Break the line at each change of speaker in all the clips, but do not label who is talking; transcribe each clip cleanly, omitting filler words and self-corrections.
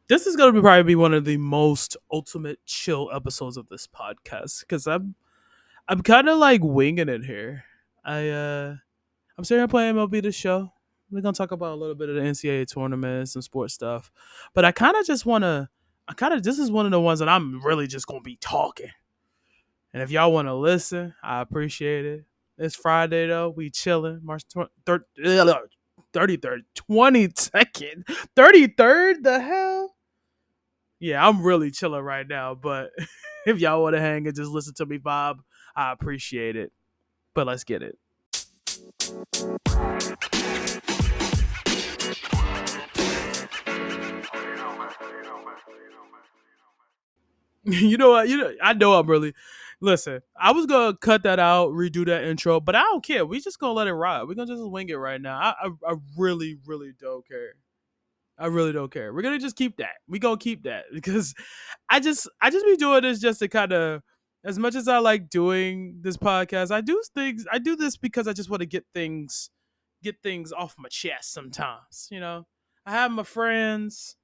This is gonna probably be one of the most ultimate chill episodes of this podcast because I'm kind of like winging it here. I'm sitting here playing MLB The Show. We're gonna talk about a little bit of the NCAA tournament, some sports stuff, but I kind of just wanna. I kind of this is one of the ones that I'm really just gonna be talking. And if y'all want to listen, I appreciate it. It's Friday though. We chilling. March 33rd, 22nd, 33rd. The hell? Yeah, I'm really chilling right now. But if y'all want to hang and just listen to me, Bob, I appreciate it. But let's get it. You know what? I know I'm really. Listen, I was gonna cut that out, redo that intro, but I don't care. We just gonna let it ride. We're gonna just wing it right now. I really, really don't care. I really don't care. We're gonna just keep that. We gonna keep that because I just be doing this just to kind of, as much as I like doing this podcast, I do this because I just want to get things off my chest sometimes. I have my friends.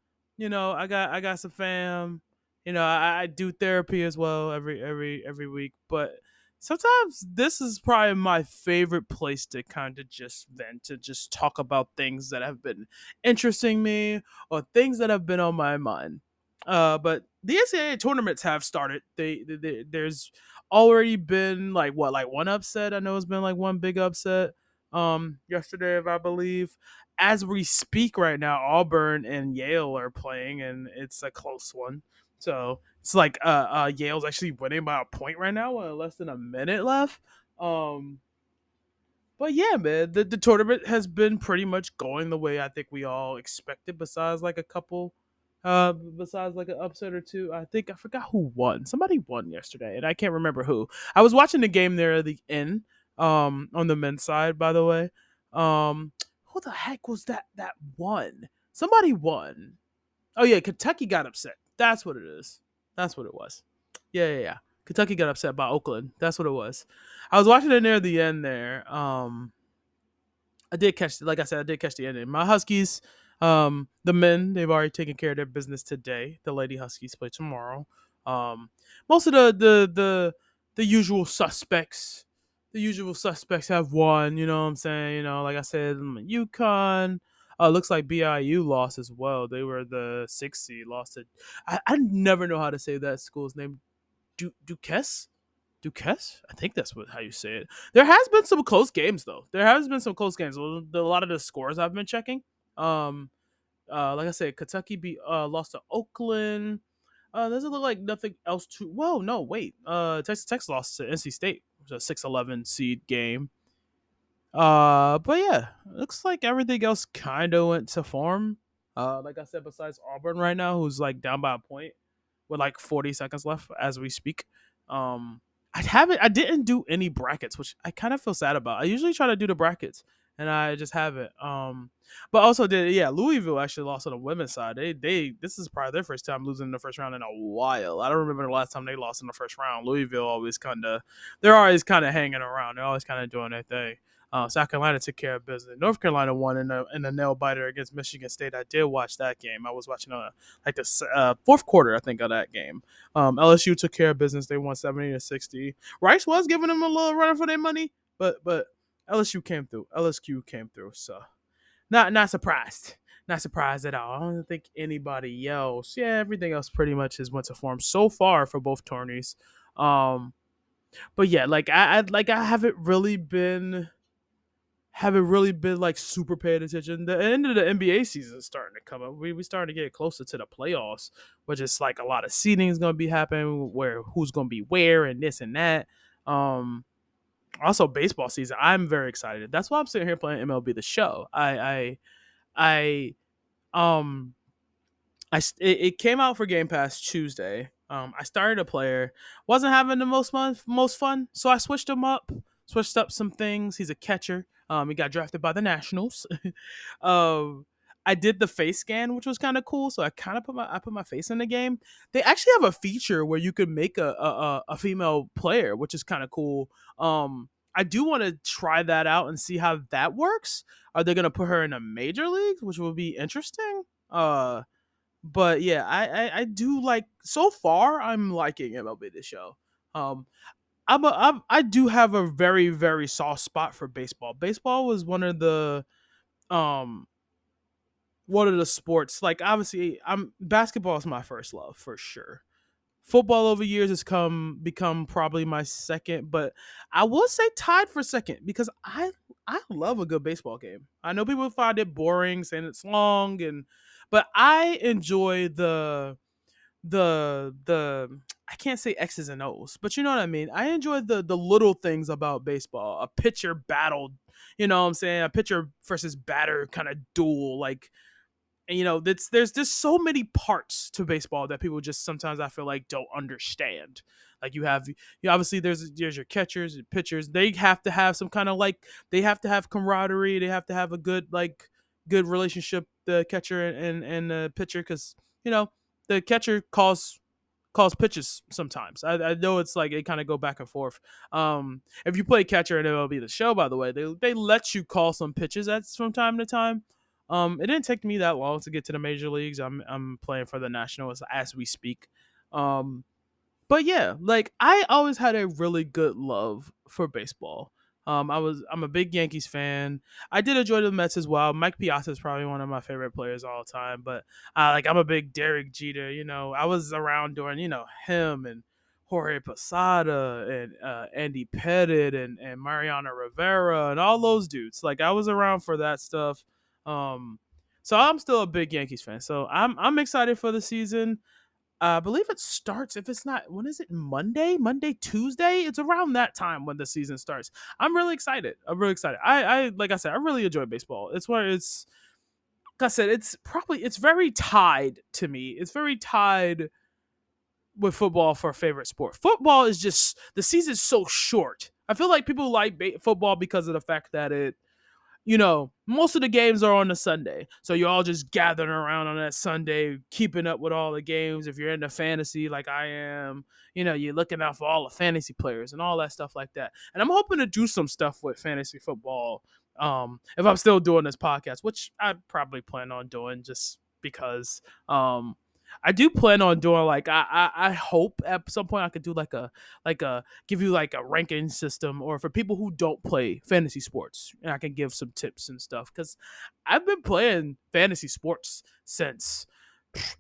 I got some fam. I do therapy as well every week, but sometimes this is probably my favorite place to kind of just vent, to just talk about things that have been interesting me or things that have been on my mind. But the NCAA tournaments have started. There's already been like one upset. I know it's been like one big upset. Yesterday, if I believe. As we speak right now, Auburn and Yale are playing, and it's a close one. So it's like Yale's actually winning by a point right now with less than a minute left. Um, but yeah, man, the tournament has been pretty much going the way I think we all expected. Besides like an upset or two, I think I forgot who won. Somebody won yesterday, and I can't remember who. I was watching the game there at the end, on the men's side, by the way. Who the heck was that won? Somebody won. Oh yeah, Kentucky got upset. That's what it is. That's what it was. Yeah. Kentucky got upset by Oakland. That's what it was. I was watching it near the end there. I did catch, like I said, I did catch the ending. My Huskies, the men, they've already taken care of their business today. The Lady Huskies play tomorrow. Um, Most of the usual suspects have won. You know what I'm saying? Like I said, UConn. Looks like BIU lost as well. They were the 6th seed, lost it. I never know how to say that school's name. Duquesne? Duquesne? I think that's how you say it. There has been some close games though. There has been some close games. A lot of the scores I've been checking. Um, like I said, Kentucky lost to Oakland. Doesn't look like nothing else to. Whoa, no, wait. Texas Tech lost to NC State. It was a 6-11 seed game. But yeah, looks like everything else kind of went to form. Like I said, besides Auburn right now, who's like down by a point with like 40 seconds left as we speak. Um, I didn't do any brackets, which I kind of feel sad about. I usually try to do the brackets, and I just haven't. But also yeah, Louisville actually lost on the women's side. This is probably their first time losing in the first round in a while. I don't remember the last time they lost in the first round. Louisville they're always kind of hanging around. They're always kind of doing their thing. South Carolina took care of business. North Carolina won in the nail biter against Michigan State. I did watch that game. I was watching like the fourth quarter, I think, of that game. LSU took care of business. They won 70-60. Rice was giving them a little run for their money, but LSU came through. LSU came through. So not surprised. Not surprised at all. I don't think anybody else. Yeah, everything else pretty much has went to form so far for both tourneys. But yeah, like I haven't really been like super paying attention. The end of the NBA season is starting to come up. We starting to get closer to the playoffs, which is like a lot of seeding is going to be happening, where who's going to be where and this and that. Also baseball season. I'm very excited. That's why I'm sitting here playing MLB The Show. I um it came out for Game Pass Tuesday. I started a player, wasn't having the most fun, so I switched up some things. He's a catcher. He got drafted by the Nationals. um, I did the face scan, which was kind of cool. So I kind of put my face in the game. They actually have a feature where you could make a female player, which is kind of cool. I do want to try that out and see how that works. Are they gonna put her in a major league, which would be interesting? But yeah, I do like, so far I'm liking MLB The Show. Um, I do have a very very soft spot for baseball. Baseball was um one of the sports, like obviously I'm basketball is my first love for sure. Football over years has come become probably my second, but I will say tied for second because I love a good baseball game. I know people find it boring, saying it's long, and but I enjoy the I can't say X's and O's, but you know what I mean. I enjoy the little things about baseball. A pitcher battle, you know what I'm saying? A pitcher versus batter kind of duel, like, and, there's just so many parts to baseball that people just sometimes I feel like don't understand. Like you obviously there's your catchers and pitchers. They have to have some kind of like, they have to have camaraderie. They have to have a good relationship, the catcher and the pitcher, because the catcher calls pitches sometimes. I know it's like it kind of go back and forth. If you play catcher in MLB The Show, by the way, they let you call some pitches at from time to time. It didn't take me that long to get to the major leagues. I'm playing for the Nationals as we speak. Um, but yeah, like I always had a really good love for baseball. I'm a big Yankees fan. I did enjoy the Mets as well. Mike Piazza is probably one of my favorite players all time. But I'm a big Derek Jeter. I was around during him and Jorge Posada and Andy Pettit and Mariano Rivera and all those dudes. Like I was around for that stuff. Um, so I'm still a big Yankees fan. So I'm excited for the season. I believe it starts, if it's not, when is it? Monday, Tuesday? It's around that time when the season starts. I'm really excited. I'm really excited. I like I said, I really enjoy baseball. It's where it's like I said, it's very tied to me. It's very tied with football for a favorite sport. Football is just, the season's so short. I feel like people like football because of the fact that most of the games are on a Sunday. So you're all just gathering around on that Sunday, keeping up with all the games. If you're into fantasy like I am, you're looking out for all the fantasy players and all that stuff like that. And I'm hoping to do some stuff with fantasy football. If I'm still doing this podcast, which I probably plan on doing just because I do plan on doing, like, I hope at some point I could do like a give you like a ranking system, or for people who don't play fantasy sports, and I can give some tips and stuff, because I've been playing fantasy sports since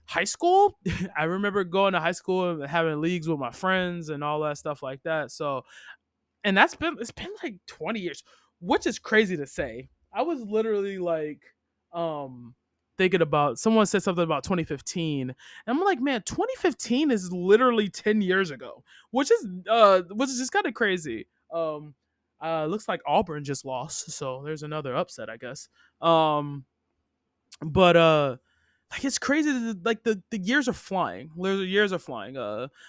high school. I remember going to high school and having leagues with my friends and all that stuff like that. So, and it's been like 20 years, which is crazy to say. I was literally like um thinking about, someone said something about 2015, and I'm like, man, 2015 is literally 10 years ago, which is just kind of crazy. Looks like Auburn just lost, so there's another upset, I guess. But like, it's crazy like the years are flying. The years are flying.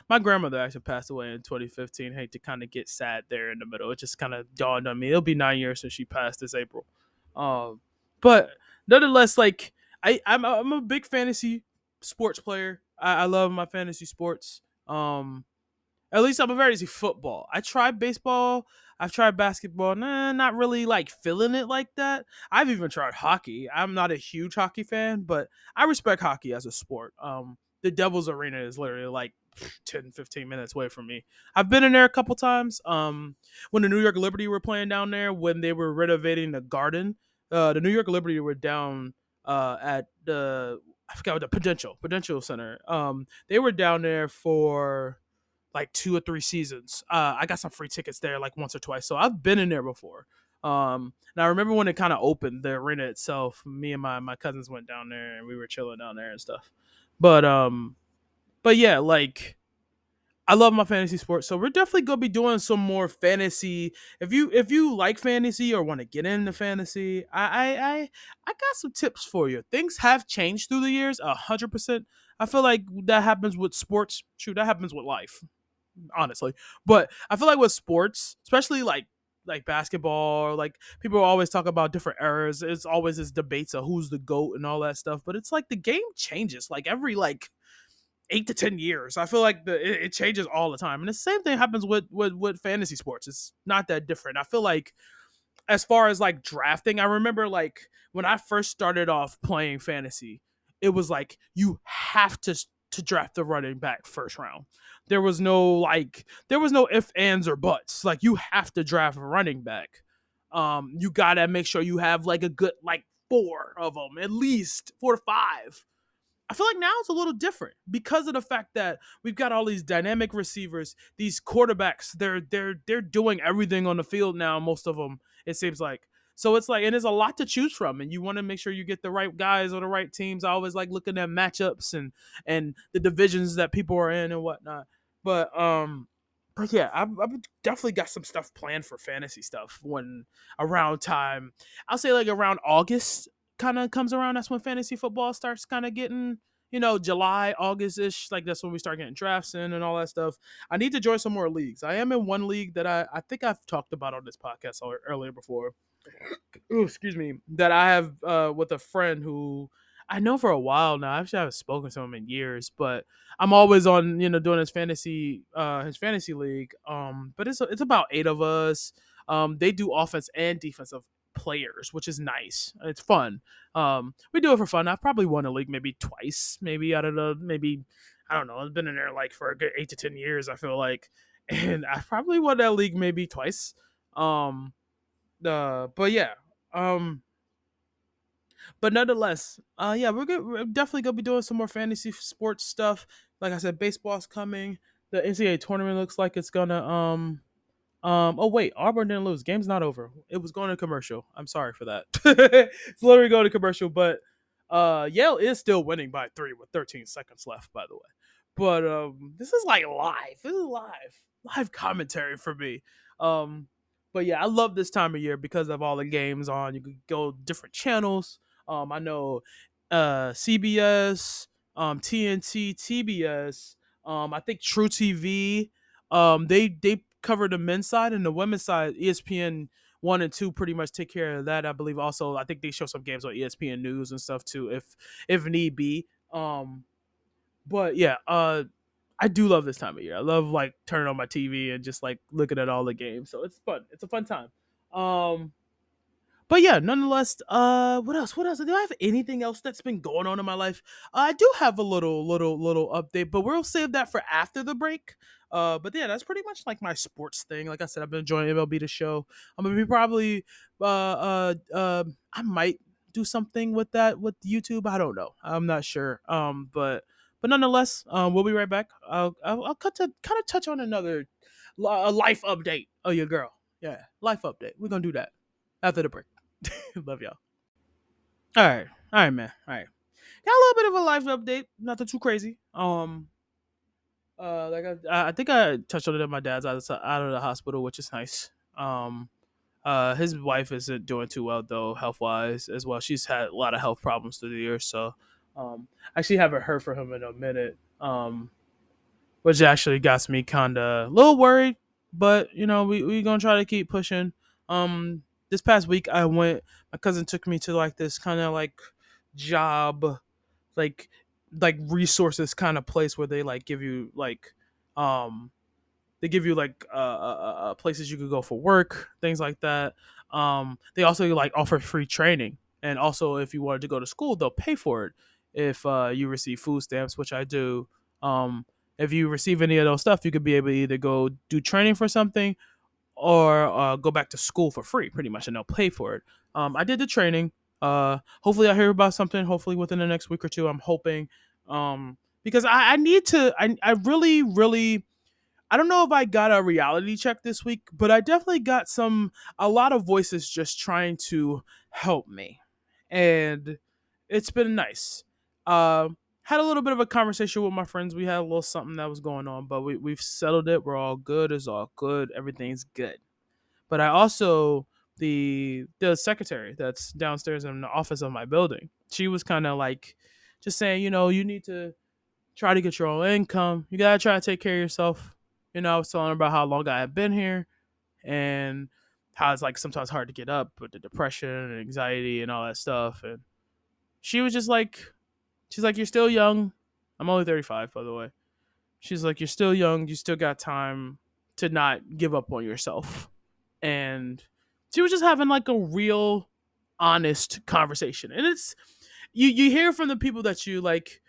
My grandmother actually passed away in 2015. Hate to kind of get sad there in the middle. It just kind of dawned on me. It'll be 9 years since she passed this April. But nonetheless, like I'm a big fantasy sports player. I love my fantasy sports. At least I'm a very easy football. I tried baseball. I've tried basketball. Nah, not really like feeling it like that. I've even tried hockey. I'm not a huge hockey fan, but I respect hockey as a sport. The Devil's Arena is literally like 10, 15 minutes away from me. I've been in there a couple times. When the New York Liberty were playing down there, when they were renovating the Garden, the New York Liberty were down at the, I forgot what, the Prudential Center. They were down there for like 2 or 3 seasons. I got some free tickets there like once or twice, so I've been in there before. And I remember when it kind of opened, the arena itself. Me and my cousins went down there and we were chilling down there and stuff. But yeah, like I love my fantasy sports, so we're definitely gonna be doing some more fantasy. If you like fantasy or want to get into fantasy, I got some tips for you. Things have changed through the years, 100%. I feel like that happens with sports. Shoot, that happens with life, honestly. But I feel like with sports, especially like basketball, or like people always talk about different eras. It's always this debates of who's the GOAT and all that stuff. But it's like the game changes like every like 8 to 10 years. I feel like it changes all the time, and the same thing happens with fantasy sports. It's not that different. I feel like as far as like drafting, I remember like when I first started off playing fantasy, it was like you have to draft the running back first round. There was no ifs, ands, or buts. Like you have to draft a running back. You gotta make sure you have like a good like four of them, at least 4 to 5. I feel like now it's a little different because of the fact that we've got all these dynamic receivers, these quarterbacks. They're doing everything on the field now. Most of them, it seems like. So it's like, and there's a lot to choose from, and you want to make sure you get the right guys on the right teams. I always like looking at matchups and the divisions that people are in and whatnot. But but yeah, I've definitely got some stuff planned for fantasy stuff when around time. I'll say like around August kind of comes around. That's when fantasy football starts kind of getting, July, August ish. Like that's when we start getting drafts in and all that stuff. I need to join some more leagues. I am in one league that I think I've talked about on this podcast earlier before. Ooh, excuse me. That I have with a friend who I know for a while now. Actually, I haven't spoken to him in years, but I'm always on, doing his fantasy league. But it's about 8 of us. They do offense and defensive players, which is nice. It's fun. We do it for fun. I've probably won a league maybe twice, maybe out of the maybe I don't know. I've been in there like for a good 8 to 10 years. I feel like, and I probably won that league maybe twice. Um, but yeah. Um, but nonetheless, yeah, we're definitely gonna be doing some more fantasy sports stuff. Like I said, baseball's coming. The NCAA tournament looks like it's gonna oh wait, Auburn didn't lose. Game's not over. It was going to commercial. I'm sorry for that. It's literally going to commercial, but Yale is still winning by 3 with 13 seconds left, by the way. But this is like live. This is live commentary for me. Um, but yeah, I love this time of year because of all the games on. You could go different channels. I know CBS, TNT, TBS. I think True TV. They cover the men's side and the women's side. ESPN 1 and 2 pretty much take care of that. I believe also I think they show some games on ESPN News and stuff too, if need be. But yeah, I do love this time of year. I love like turning on my TV and just like looking at all the games. So it's fun. It's a fun time. Um, but yeah, nonetheless, what else? What else? Do I have anything else that's been going on in my life? I do have a little update, but we'll save that for after the break. But yeah, that's pretty much like my sports thing. Like I said, I've been enjoying MLB The Show. I'm gonna be probably, I might do something with that with YouTube. I don't know. I'm not sure. But nonetheless, we'll be right back. I'll cut to kind of touch on another a life update. Oh, your girl. Yeah, life update. We're gonna do that after the break. Love y'all. All right, man. All right. Got a little bit of a life update. Nothing too crazy. Like I think I touched on it. My dad's out of the hospital, which is nice. His wife isn't doing too well though, health wise as well. She's had a lot of health problems through the years, so actually haven't heard from him in a minute. Which actually got me kind of a little worried, but we gonna try to keep pushing. This past week my cousin took me to like this kind of like job, like resources kind of place where they like give you like they give you like places you could go for work, things like that. They also like offer free training, and also if you wanted to go to school, they'll pay for it if you receive food stamps, which I do. If you receive any of those stuff, you could be able to either go do training for something or go back to school for free, pretty much, and they'll pay for it. I did the training. Hopefully, I hear about something. Hopefully, within the next week or two, I'm hoping. Because I need to. I really, really. I don't know if I got a reality check this week, but I definitely got a lot of voices just trying to help me, and it's been nice. Had a little bit of a conversation with my friends. We had a little something that was going on, but we've settled it. We're all good. It's all good. Everything's good. But I also the secretary that's downstairs in the office of my building. She was kind of like just saying, you need to try to get your own income. You gotta try to take care of yourself. I was telling her about how long I had been here and how it's like sometimes hard to get up with the depression and anxiety and all that stuff. And she was just like, she's like, you're still young. I'm only 35, by the way. She's like, you're still young. You still got time to not give up on yourself. And she was just having like a real honest conversation. And you hear from the people that you like.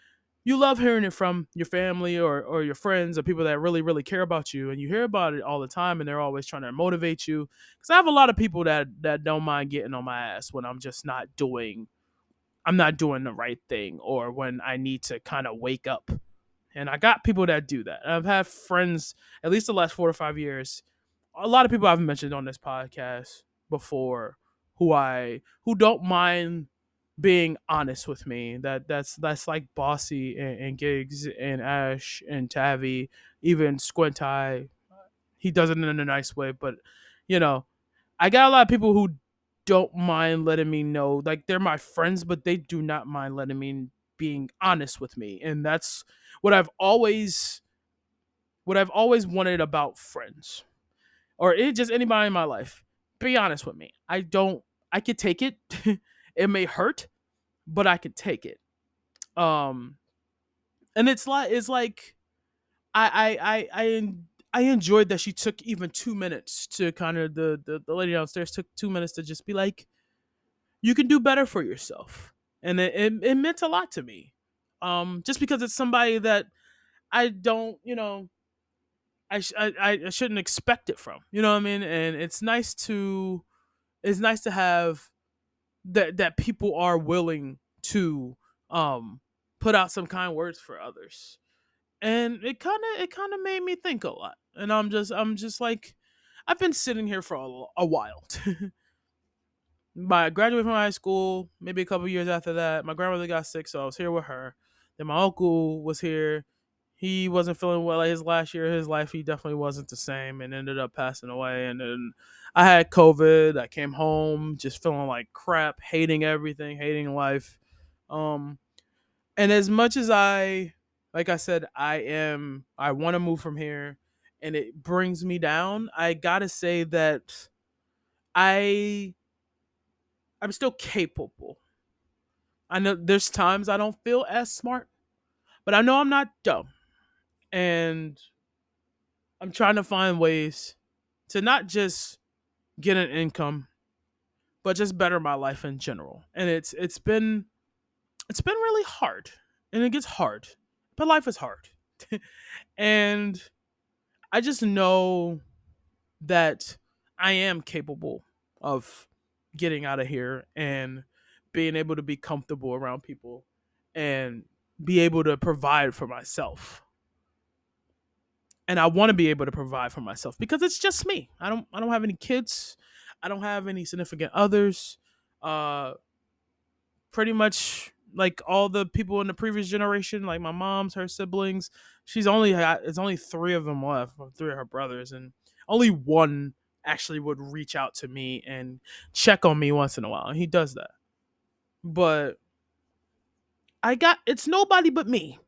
You love hearing it from your family or your friends or people that really really care about you, and you hear about it all the time, and they're always trying to motivate you. Because I have a lot of people that don't mind getting on my ass when I'm not doing the right thing, or when I need to kind of wake up. And I got people that do that. I've had friends at least the last 4 to 5 years. A lot of people I've mentioned on this podcast before, who don't mind being honest with me. That's like Bossy and Gigs and Ash and Tavi, even Squint Eye. He does it in a nice way, but you know, I got a lot of people who don't mind letting me know, like they're my friends, but they do not mind letting me being honest with me, and that's what I've always what I've always wanted about friends, or just anybody in my life. Be honest with me. I could take it. It may hurt, but I could take it. Um, and it's like I enjoyed that she took even 2 minutes to kind of the lady downstairs took 2 minutes to just be like, you can do better for yourself, and it meant a lot to me. Just because it's somebody that I don't, I shouldn't expect it from. You know what I mean? And it's nice to have that people are willing to um put out some kind words for others. And it kind of made me think a lot. And I'm just like, I've been sitting here for a while. I graduated from high school, maybe a couple years after that. My grandmother got sick, so I was here with her. Then my uncle was here. He wasn't feeling well. Like his last year of his life, he definitely wasn't the same, and ended up passing away. And then I had COVID. I came home just feeling like crap, hating everything, hating life. Um, and as much as like I said, I want to move from here, and it brings me down. I gotta say that I I'm still capable. I know there's times I don't feel as smart, but I know I'm not dumb. And I'm trying to find ways to not just get an income, but just better my life in general. And it's been really hard. And it gets hard. But life is hard. And I just know that I am capable of getting out of here and being able to be comfortable around people and be able to provide for myself. And I want to be able to provide for myself because it's just me. I don't have any kids. I don't have any significant others. Uh Pretty much like all the people in the previous generation, like my mom's, her siblings, it's only three of them left, three of her brothers, and only one actually would reach out to me and check on me once in a while. And he does that. But it's nobody but me.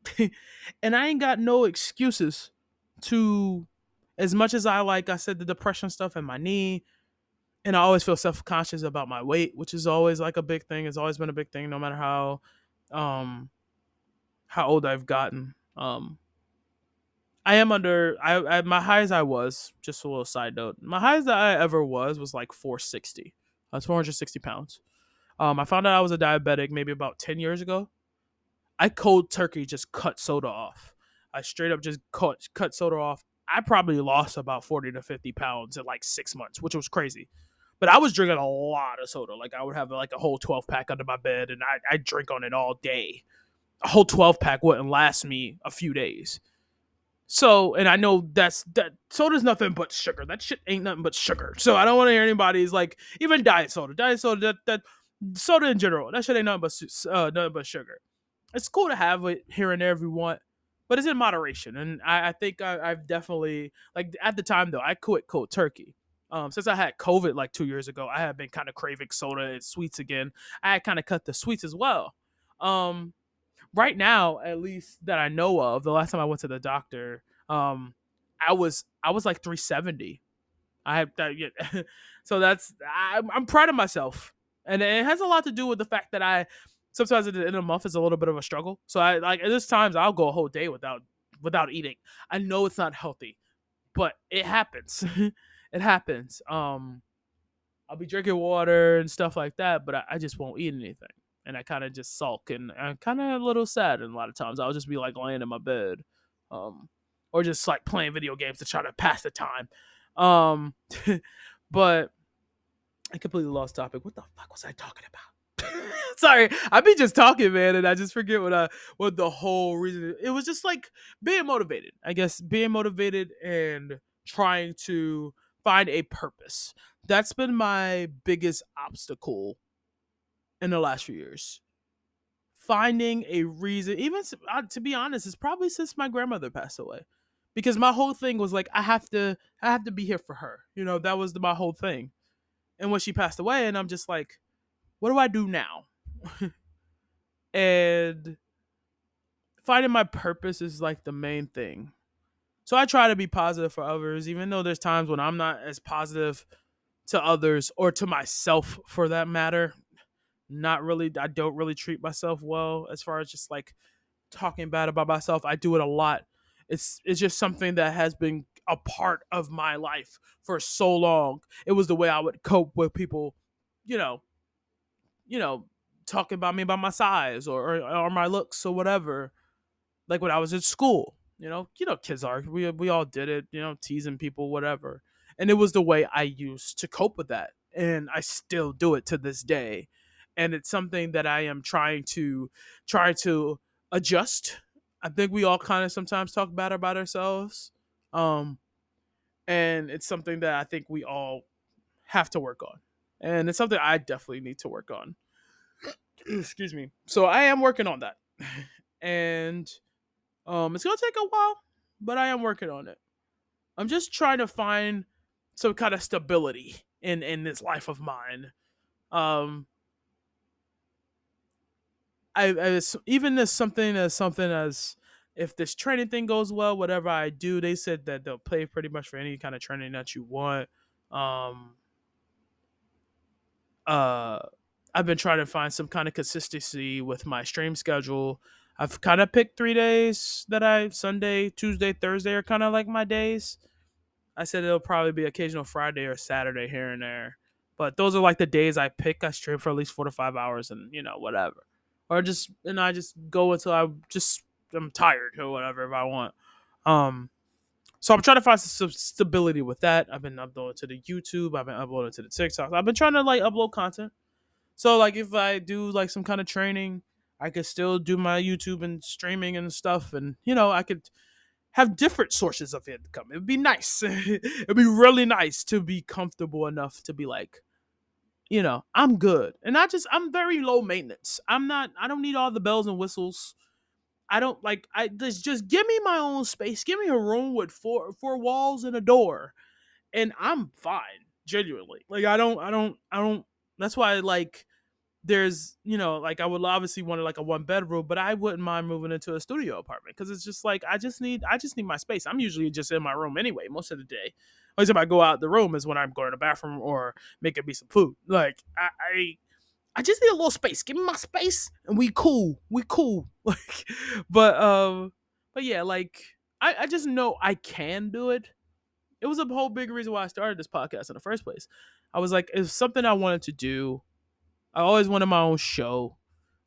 And I ain't got no excuses to, as much as I said, the depression stuff and my knee, and I always feel self-conscious about my weight, which is always like a big thing. It's always been a big thing no matter um how old I've gotten. I am under I my highest I was, just a little side note. My highest that I ever was like 460. I was 460 pounds. I found out I was a diabetic maybe about 10 years ago. I cold turkey just cut soda off. I straight up just cut soda off. I probably lost about 40 to 50 pounds in like 6 months, which was crazy. But I was drinking a lot of soda. Like I would have like a whole 12 pack under my bed, and I drink on it all day. A whole 12 pack wouldn't last me a few days. So, and I know that soda's nothing but sugar. That shit ain't nothing but sugar. So I don't want to hear anybody's like, even diet soda, that soda in general, that shit ain't nothing but sugar. It's cool to have it here and there if you want, but it's in moderation. And I think I've definitely, like at the time though, I quit cold turkey. Since I had COVID like 2 years ago, I have been kind of craving soda and sweets again. I had kind of cut the sweets as well. Um, right now, at least that I know of, the last time I went to the doctor, I was like 370. I have that, yeah. So I'm proud of myself, and it has a lot to do with the fact that I sometimes at the end of the month is a little bit of a struggle. So I like there's times I'll go a whole day without eating. I know it's not healthy, but it happens. It happens. I'll be drinking water and stuff like that, but I just won't eat anything. and I kind of just sulk, and I'm kind of a little sad. And a lot of times I'll just be like laying in my bed, um, or just like playing video games to try to pass the time. Um, but I completely lost topic. What the fuck was I talking about? Sorry, I be just talking, man, and I just forget what the whole reason. It was just like being motivated. I guess being motivated and trying to find a purpose. That's been my biggest obstacle in the last few years. Finding a reason, even to be honest, it's probably since my grandmother passed away, because my whole thing was like I have to be here for her. That was my whole thing. And when she passed away, and I'm just like, what do I do now? And finding my purpose is like the main thing. So I try to be positive for others, even though there's times when I'm not as positive to others or to myself for that matter. Not really, I don't really treat myself well as far as just like talking bad about myself. I do it a lot. It's just something that has been a part of my life for so long. It was the way I would cope with people, you know, you know, talking about me about my size or my looks or whatever. Like when I was in school, kids are we all did it, teasing people, whatever. And it was the way I used to cope with that, and I still do it to this day. And it's something that I am trying to adjust. I think we all kind of sometimes talk bad about ourselves, um, and it's something that I think we all have to work on, and it's something I definitely need to work on. Excuse me. So I am working on that, and it's gonna take a while, but I am working on it. I'm just trying to find some kind of stability in this life of mine. Um, even as if this training thing goes well, whatever I do, they said that they'll pay pretty much for any kind of training that you want. Um, uh, I've been trying to find some kind of consistency with my stream schedule. I've kind of picked 3 days that Sunday, Tuesday, Thursday are kind of like my days. I said it'll probably be occasional Friday or Saturday here and there. But those are like the days I pick. I stream for at least 4 to 5 hours and, whatever. I just go until I'm tired or whatever if I want. Um, so I'm trying to find some stability with that. I've been uploading to the YouTube. I've been uploading to the TikTok. I've been trying to like upload content. So like if I do like some kind of training, I could still do my YouTube and streaming and stuff, and I could have different sources of income. It would be nice. It'd be really nice to be comfortable enough to be like, I'm good. And I'm very low maintenance. I don't need all the bells and whistles. I don't like, just give me my own space. Give me a room with four walls and a door, and I'm fine. Genuinely. Like, I don't, that's why, like, there's like I would obviously want like a 1 bedroom, but I wouldn't mind moving into a studio apartment because it's just like I just need my space. I'm usually just in my room anyway most of the day. Only time I go out the room is when I'm going to the bathroom or making me some food. Like I just need a little space. Give me my space and we cool. We cool. Like, but yeah, like I just know I can do it. It was a whole big reason why I started this podcast in the first place. I was like, it's something I wanted to do. I always wanted my own show.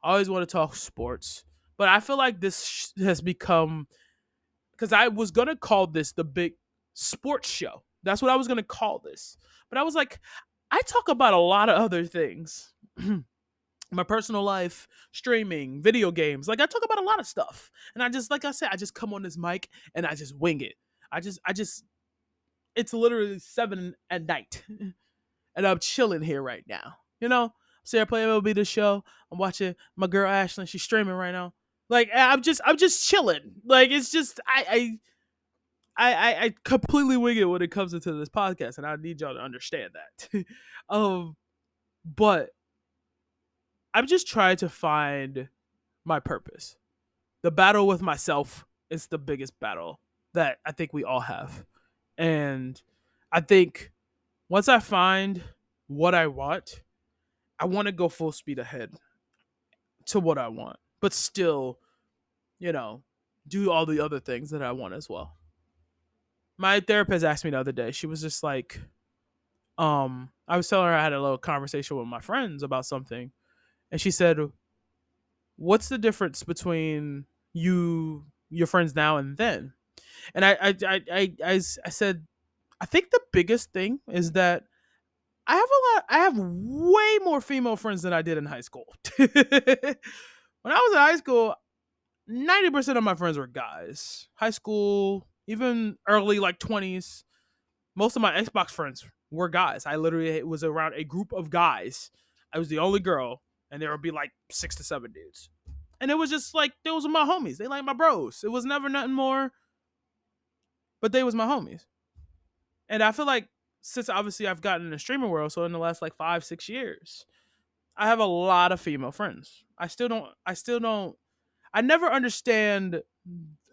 I always want to talk sports. But I feel like this has become, because I was going to call this the big sports show. That's what I was going to call this. But I was like, I talk about a lot of other things. My personal life, streaming, video games. Like I talk about a lot of stuff. And I just, like I said, I just come on this mic and I just wing it. I just it's literally 7 at night. And I'm chilling here right now. Sarah playing MLB the show. I'm watching my girl Ashlyn. She's streaming right now. Like I'm just chilling. Like it's just I completely wing it when it comes into this podcast, and I need y'all to understand that. um, but I'm just trying to find my purpose. The battle with myself is the biggest battle that I think we all have, and I think once I find what I want to go full speed ahead to what I want, but still, you know, do all the other things that I want as well. My therapist asked me the other day, she was just like, I was telling her I had a little conversation with my friends about something. And she said, what's the difference between your friends now and then? And I said, I think the biggest thing is that I have way more female friends than I did in high school. When I was in high school, 90% of my friends were guys. High school, even early like 20s, most of my Xbox friends were guys. I literally was around a group of guys. I was the only girl, and there would be like 6 to 7 dudes. And it was just like those were my homies. They like my bros. It was never nothing more, but they was my homies. And I feel like since obviously I've gotten in the streaming world, so in the last like 5 6 years, I have a lot of female friends. I never understand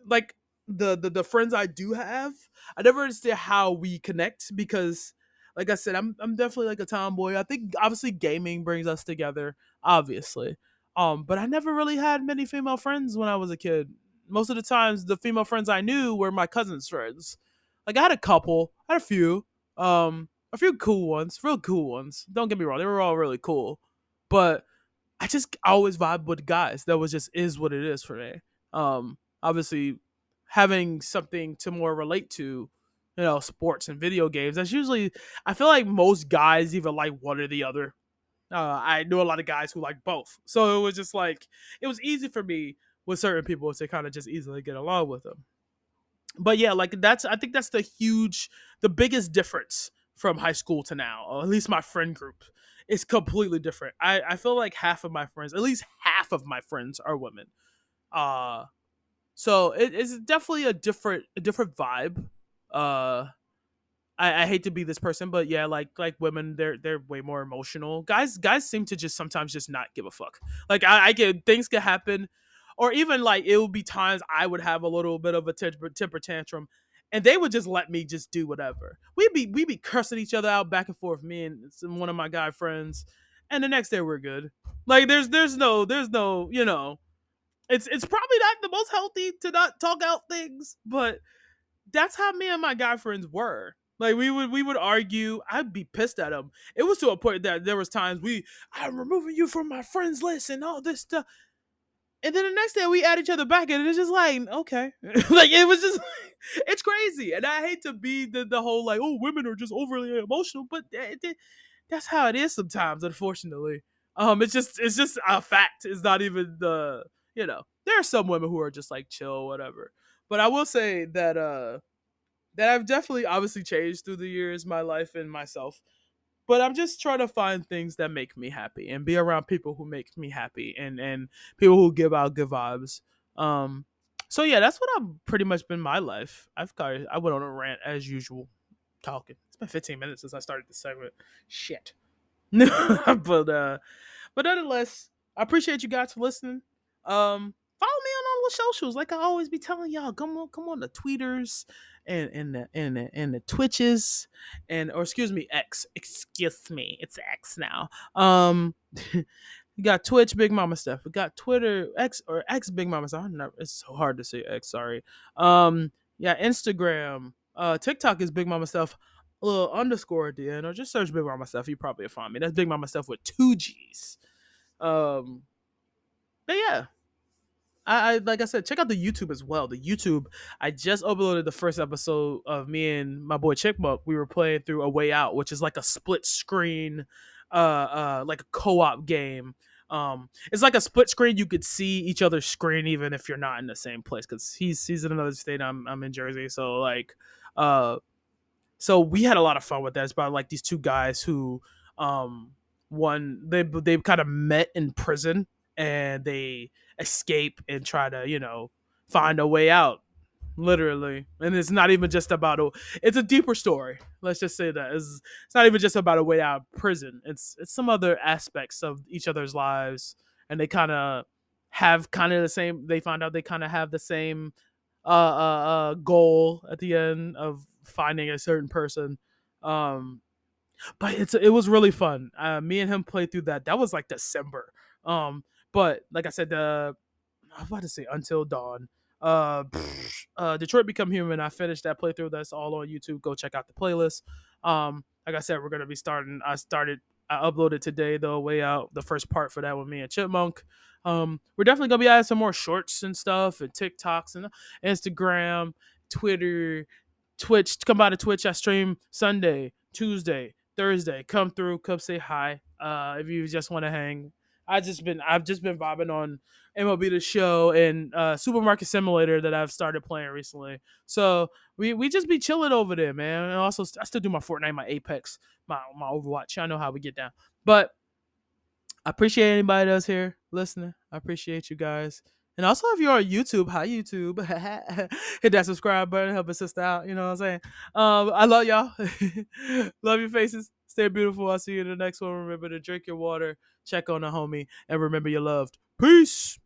like the friends I do have. I never understand how we connect because like I said, I'm definitely like a tomboy. I think obviously gaming brings us together, obviously. But I never really had many female friends when I was a kid. Most of the times the female friends I knew were my cousin's friends. Like I had a couple, I had a few cool ones, real cool ones. Don't get me wrong, they were all really cool. But I just always vibe with guys. That was just is what it is for me. Obviously, having something to more relate to, sports and video games. That's usually I feel like most guys either like one or the other. I knew a lot of guys who like both, so it was just like it was easy for me with certain people to kind of just easily get along with them. But yeah, like I think that's the biggest difference from high school to now, or at least my friend group is completely different. I feel like half of my friends, at least half of my friends are women. Uh so it's definitely a different vibe. Uh I hate to be this person, but yeah, like women, they're way more emotional. Guys seem to just sometimes just not give a fuck. Like I get things could happen, or even like it would be times I would have a little bit of a temper tantrum, and they would just let me just do whatever. We be cursing each other out back and forth, me and one of my guy friends, and the next day we're good. Like there's no it's probably not the most healthy to not talk out things, but that's how me and my guy friends were. Like we would argue. I'd be pissed at him. It was to a point that there was times I'm removing you from my friends list and all this stuff. And then the next day we add each other back, and it's just like okay, like it was just it's crazy. And I hate to be the whole like oh women are just overly emotional, but that's how it is sometimes. Unfortunately, it's just a fact. It's not even there are some women who are just like chill, whatever. But I will say that I've definitely obviously changed through the years, my life and myself. But I'm just trying to find things that make me happy and be around people who make me happy and people who give out good vibes. Um, so yeah, that's what I've pretty much been my life. I went on a rant as usual, talking. It's been 15 minutes since I started this segment. Shit. But nonetheless, I appreciate you guys for listening. Follow me on all the socials, like I always be telling y'all. Come on the tweeters and the twitches and or excuse me X. Excuse me, it's X now. We got Twitch, Big Mama Stuff. We got Twitter, X or X, Big Mama Stuff. It's so hard to say X. Sorry. Yeah, Instagram. TikTok is Big Mama Stuff. A little underscore at the end, or just search Big Mama Stuff. You probably find me. That's Big Mama Stuff with two G's. Um, but yeah, I like I said, check out the YouTube as well. The YouTube, I just uploaded the first episode of me and my boy Chickmuck. We were playing through A Way Out, which is like a split screen, like a co-op game. It's like a split screen. You could see each other's screen even if you're not in the same place because he's in another state. I'm in Jersey, so like, so we had a lot of fun with that. It's about like these two guys who, one they kind of met in prison and they escape and try to find a way out, literally. And it's not even just about it's a deeper story. Let's just say that it's not even just about a way out of prison. It's some other aspects of each other's lives, and they kind of have kind of the same. They find out they kind of have the same goal at the end of finding a certain person. But it was really fun. Me and him played through that. That was like December. But like I said, I was about to say Until Dawn. Detroit Become Human. I finished that playthrough. That's all on YouTube. Go check out the playlist. Like I said, we're gonna be starting. I uploaded today the Way Out, the first part for that with me and Chipmunk. We're definitely gonna be adding some more shorts and stuff and TikToks and Instagram, Twitter, Twitch. Come by to Twitch. I stream Sunday, Tuesday, Thursday. Come through. Come say hi. If you just want to hang. I've just been vibing on MLB The Show and Supermarket Simulator that I've started playing recently. So we just be chilling over there, man. And also, I still do my Fortnite, my Apex, my Overwatch. I know how we get down. But I appreciate anybody that's here listening. I appreciate you guys. And also, if you're on YouTube, hi YouTube, hit that subscribe button, help a sister out. You know what I'm saying? I love y'all. Love your faces. Stay beautiful. I'll see you in the next one. Remember to drink your water, check on the homie, and remember you're loved. Peace.